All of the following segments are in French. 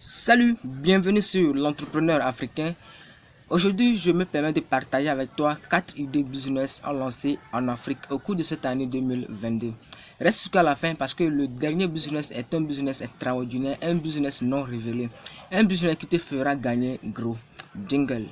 Salut, bienvenue sur l'entrepreneur africain. Aujourd'hui, je me permets de partager avec toi 4 idées business à lancer en Afrique au cours de cette année 2022. Reste jusqu'à la fin parce que le dernier business est un business extraordinaire, un business non révélé, un business qui te fera gagner gros. Jingle.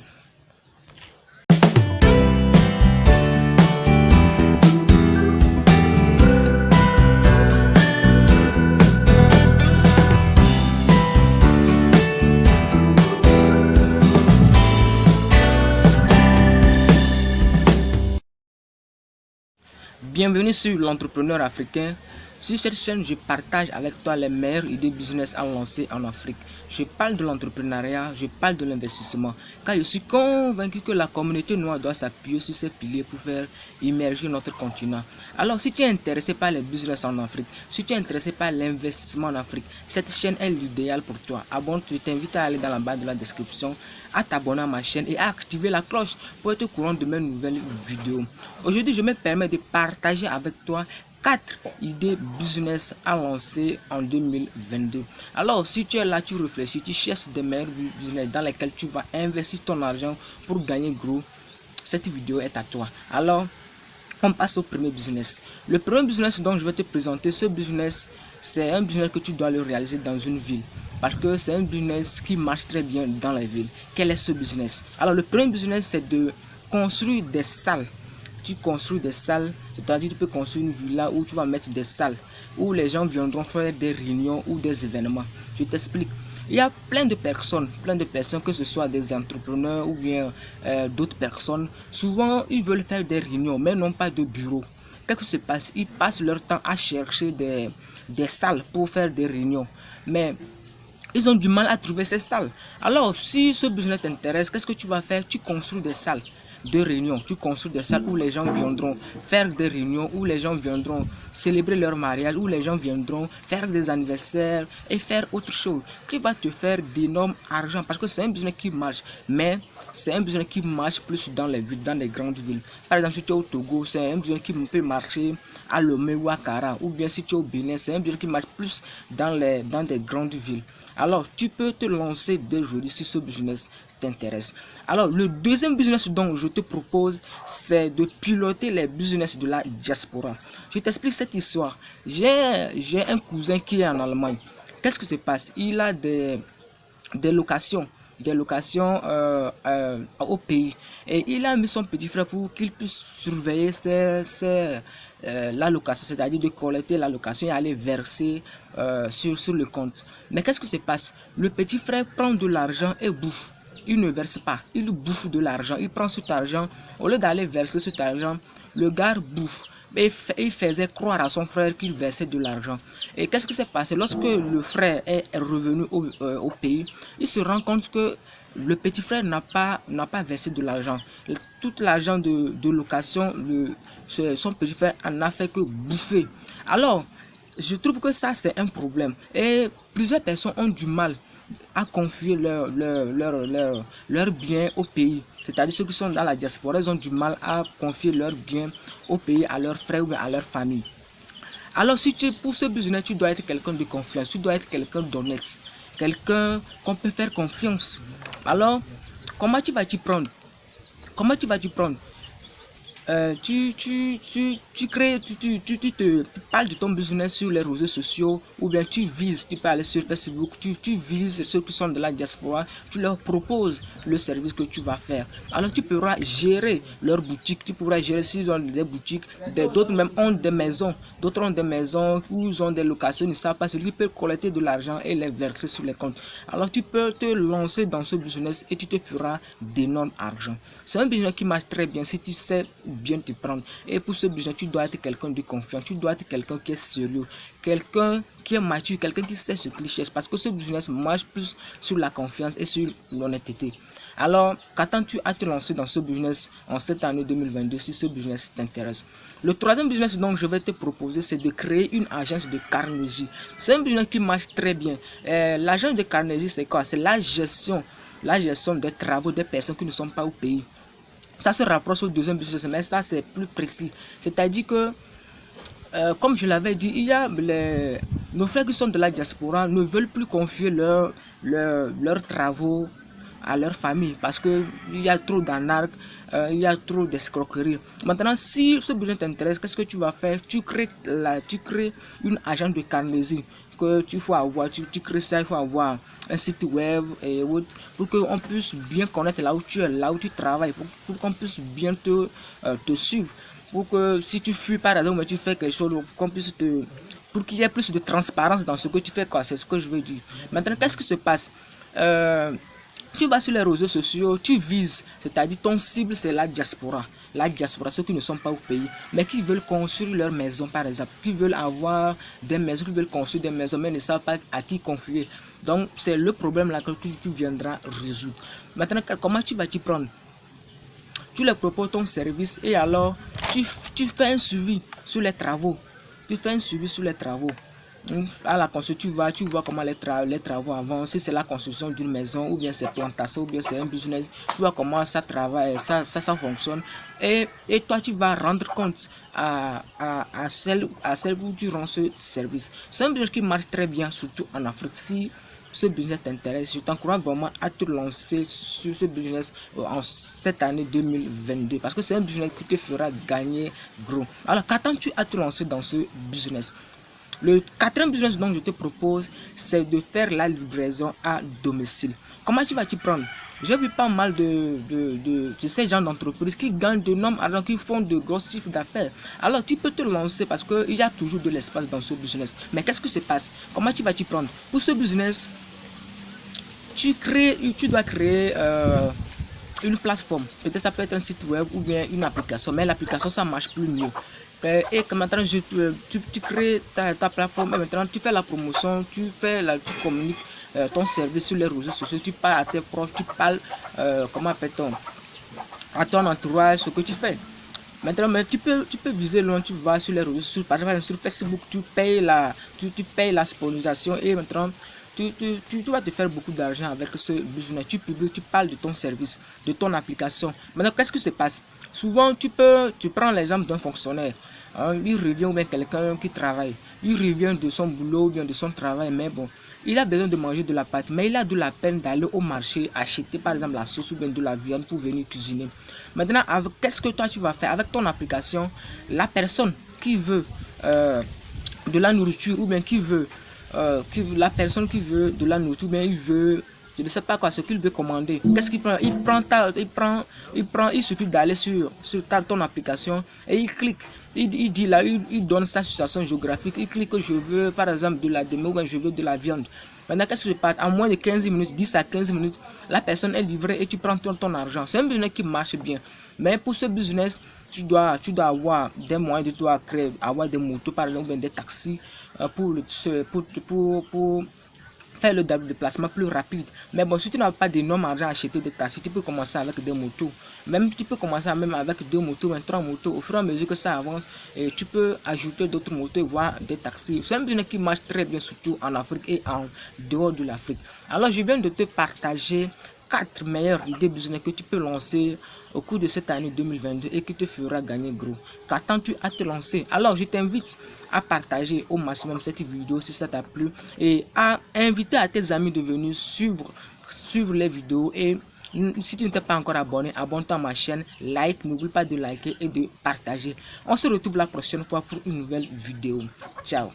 Bienvenue sur l'entrepreneur africain. Sur cette chaîne, je partage avec toi les meilleures idées business à lancer en Afrique. Je parle de l'entrepreneuriat, je parle de l'investissement, car je suis convaincu que la communauté noire doit s'appuyer sur ces piliers pour faire émerger notre continent. Alors, si tu es intéressé par les business en Afrique, si tu es intéressé par l'investissement en Afrique, cette chaîne est l'idéal pour toi. Abonne-toi, je t'invite à aller dans la barre de la description, à t'abonner à ma chaîne et à activer la cloche pour être au courant de mes nouvelles vidéos. Aujourd'hui, je me permets de partager avec toi 4 idées business à lancer en 2022. Alors, si tu es là, tu réfléchis, tu cherches des meilleurs business dans lesquels tu vas investir ton argent pour gagner gros, cette vidéo est à toi. Alors, on passe au premier business. Le premier business dont je vais te présenter, ce business, c'est un business que tu dois le réaliser dans une ville. Parce que c'est un business qui marche très bien dans la ville. Quel est ce business? Alors, le premier business, c'est de construire des salles. Tu construis des salles, c'est-à-dire tu peux construire une villa où tu vas mettre des salles, où les gens viendront faire des réunions ou des événements. Je t'explique. Il y a plein de personnes, que ce soit des entrepreneurs ou bien d'autres personnes. Souvent, ils veulent faire des réunions, mais n'ont pas de bureau. Qu'est-ce qui se passe? Ils passent leur temps à chercher des salles pour faire des réunions. Mais ils ont du mal à trouver ces salles. Alors, si ce business t'intéresse, qu'est-ce que tu vas faire? Tu construis des salles de réunion. Tu construis des salles où les gens viendront faire des réunions, où les gens viendront célébrer leur mariage, où les gens viendront faire des anniversaires et faire autre chose qui va te faire d'énormes argent parce que c'est un business qui marche. Mais c'est un business qui marche plus dans les villes, dans les grandes villes. Par exemple, si tu es au Togo, c'est un business qui peut marcher à Lomé ou à Kara. Ou bien si tu es au Bénin, c'est un business qui marche plus dans des grandes villes. Alors, tu peux te lancer dès aujourd'hui si ce business t'intéresse. Alors, le deuxième business dont je te propose, c'est de piloter les business de la diaspora. Je t'explique cette histoire. J'ai un cousin qui est en Allemagne. Qu'est-ce qui se passe? Il a des locations au pays et il a mis son petit frère pour qu'il puisse surveiller la location, c'est-à-dire de collecter la location et aller verser sur le compte. Mais qu'est-ce qui se passe? Le petit frère prend de l'argent et bouffe. Il ne verse pas, il bouffe de l'argent, il prend cet argent, au lieu d'aller verser cet argent, le gars bouffe. Mais il faisait croire à son frère qu'il versait de l'argent. Et qu'est-ce qui s'est passé? Lorsque le frère est revenu au pays, il se rend compte que le petit frère n'a pas versé de l'argent. Tout l'argent de location, son petit frère en a fait que bouffer. Alors, je trouve que ça c'est un problème. Et plusieurs personnes ont du mal à confier leurs biens au pays. C'est-à-dire ceux qui sont dans la diaspora, ils ont du mal à confier leurs biens au pays, à leurs frères ou à leur famille. Alors si tu es pour ce business, tu dois être quelqu'un de confiance, tu dois être quelqu'un d'honnête, quelqu'un qu'on peut faire confiance. Alors, comment tu vas t'y prendre? Comment tu vas t'y prendre? Tu te parles de ton business sur les réseaux sociaux ou bien tu vises, tu peux aller sur Facebook, tu vises ceux qui sont de la diaspora, tu leur proposes le service que tu vas faire. Alors tu pourras gérer leur boutique, tu pourras gérer s'ils ont des boutiques, d'autres même ont des maisons, d'autres ont des maisons où ils ont des locations, ils ne savent pas, tu peux collecter de l'argent et les verser sur les comptes. Alors tu peux te lancer dans ce business et tu te feras d'énormes argent. C'est un business qui marche très bien si tu sais bien te prendre. Et pour ce business, tu dois être quelqu'un de confiance, tu dois être quelqu'un qui est sérieux, quelqu'un qui est mature, quelqu'un qui sait ce qu'il cherche. Parce que ce business marche plus sur la confiance et sur l'honnêteté. Alors, qu'attends-tu à te lancer dans ce business en cette année 2022 si ce business t'intéresse? Le troisième business dont je vais te proposer, c'est de créer une agence de Carnegie. C'est un business qui marche très bien. L'agence de Carnegie, c'est quoi? C'est la gestion des travaux des personnes qui ne sont pas au pays. Ça se rapproche au deuxième business, mais ça c'est plus précis. C'est-à-dire que comme je l'avais dit, il y a nos frères qui sont de la diaspora ne veulent plus confier leurs travaux à leur famille parce qu'il y a trop d'anarques, il y a trop d'escroqueries. Maintenant, si ce besoin t'intéresse, qu'est-ce que tu vas faire? Tu crées une agence de Carnegie que tu faut avoir, tu crées ça, il faut avoir un site web et autres pour qu'on puisse bien connaître là où tu es, là où tu travailles, pour qu'on puisse bien te suivre. Pour que si tu fuis par exemple, tu fais quelque chose, qu'on puisse pour qu'il y ait plus de transparence dans ce que tu fais, quoi. C'est ce que je veux dire. Maintenant, qu'est-ce qui se passe? Tu vas sur les réseaux sociaux, tu vises, c'est-à-dire ton cible c'est la diaspora. La diaspora, ceux qui ne sont pas au pays, mais qui veulent construire leur maison par exemple, qui veulent avoir des maisons, qui veulent construire des maisons, mais ne savent pas à qui confier. Donc c'est le problème là que tu viendras résoudre. Maintenant, comment tu vas t'y prendre? Tu leur proposes ton service et alors tu fais un suivi sur les travaux. Tu fais un suivi sur les travaux. À la construction, tu vois comment les travaux avancent. Si c'est la construction d'une maison, ou bien c'est plantation, ou bien c'est un business, tu vois comment ça travaille, ça fonctionne. Et toi, tu vas rendre compte à celle où tu rends ce service. C'est un business qui marche très bien, surtout en Afrique. Si ce business t'intéresse, je t'encourage vraiment à te lancer sur ce business en cette année 2022 parce que c'est un business qui te fera gagner gros. Alors, qu'attends-tu à te lancer dans ce business? Le quatrième business dont je te propose, c'est de faire la livraison à domicile. Comment tu vas t'y prendre? J'ai vu pas mal de ces gens d'entreprises qui gagnent de nombreux argent, qui font de gros chiffres d'affaires. Alors tu peux te lancer parce qu'il y a toujours de l'espace dans ce business. Mais qu'est-ce qui se passe? Comment tu vas t'y prendre? Pour ce business, tu dois créer une plateforme. Peut-être ça peut être un site web ou bien une application. Mais l'application, ça marche plus mieux. Et que maintenant tu crées ta plateforme et maintenant tu fais la promotion, tu communiques ton service sur les réseaux sociaux, tu parles à tes proches, tu parles comment appelle-t-on, à ton entourage, ce que tu fais. Maintenant, mais tu peux viser loin, tu vas sur les réseaux sociaux, par exemple sur Facebook, tu payes la sponsorisation et maintenant tu vas te faire beaucoup d'argent avec ce business. Tu publies, tu parles de ton service, de ton application. Maintenant, qu'est-ce qui se passe? Souvent, tu prends l'exemple d'un fonctionnaire. Il revient ou bien quelqu'un qui travaille. Il revient de son boulot ou bien de son travail, mais bon, il a besoin de manger de la pâte, mais il a de la peine d'aller au marché acheter par exemple la sauce ou bien de la viande pour venir cuisiner. Maintenant, qu'est-ce que toi tu vas faire avec ton application? La personne qui veut de la nourriture ou bien la personne qui veut de la nourriture, bien il veut, je ne sais pas quoi, ce qu'il veut commander. Qu'est-ce qu'il prend? Il suffit d'aller sur ton application et il clique. Il dit là, il donne sa situation géographique. Il clique que je veux par exemple de la demi ou bien je veux de la viande. Maintenant, qu'est-ce qui se passe? En moins de 15 minutes, 10 à 15 minutes, la personne est livrée et tu prends ton argent. C'est un business qui marche bien. Mais pour ce business, tu dois avoir des moyens, tu dois avoir des motos, par exemple, des taxis pour faire le déplacement plus rapide. Mais bon, si tu n'as pas d'énormes argent à acheter des taxis, tu peux commencer avec des motos. Même tu peux commencer même avec 2 motos, 23 motos. Au fur et à mesure que ça avance, et tu peux ajouter d'autres motos et voir des taxis. C'est un business qui marche très bien, surtout en Afrique et en dehors de l'Afrique. Alors, je viens de te partager 4 meilleures idées business que tu peux lancer au cours de cette année 2022 et qui te fera gagner gros. Qu'attends-tu à te lancer? Alors, je t'invite à partager au maximum cette vidéo si ça t'a plu et à inviter à tes amis de venir suivre les vidéos. Et si tu ne t'es pas encore abonné, abonne-toi à ma chaîne, like, n'oublie pas de liker et de partager. On se retrouve la prochaine fois pour une nouvelle vidéo. Ciao.